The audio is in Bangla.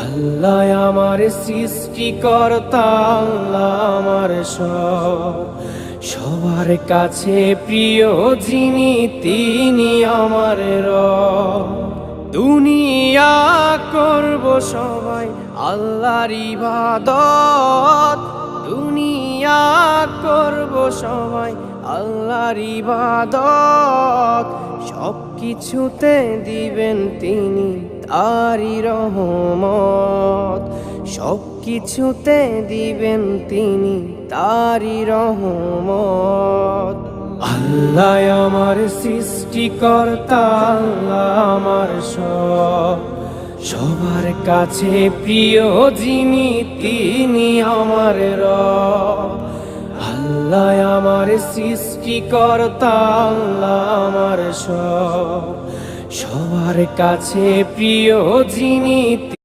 আল্লাহ আমার সৃষ্টিকর্তা, আল্লাহ আমার সব, সবার কাছে প্রিয় যিনি তিনি আমার রব। দুনিয়া করব সবাই আল্লাহর ইবাদত, দুনিয়া করব সবাই আল্লাহর ইবাদত, সব কিছুতে দিবেন তিনি তারি রহমত, সব কিছুতে দিবেন তিনি তারি রহমত। আল্লাহ আমার সৃষ্টিকর্তা, আল্লাহ আমার সব, সবার কাছে প্রিয় যিনি তিনি আমার রব। আল্লাহ আমার সৃষ্টিকর্তা, আল্লাহ আমার সব, সবার কাছে প্রিয় যিনি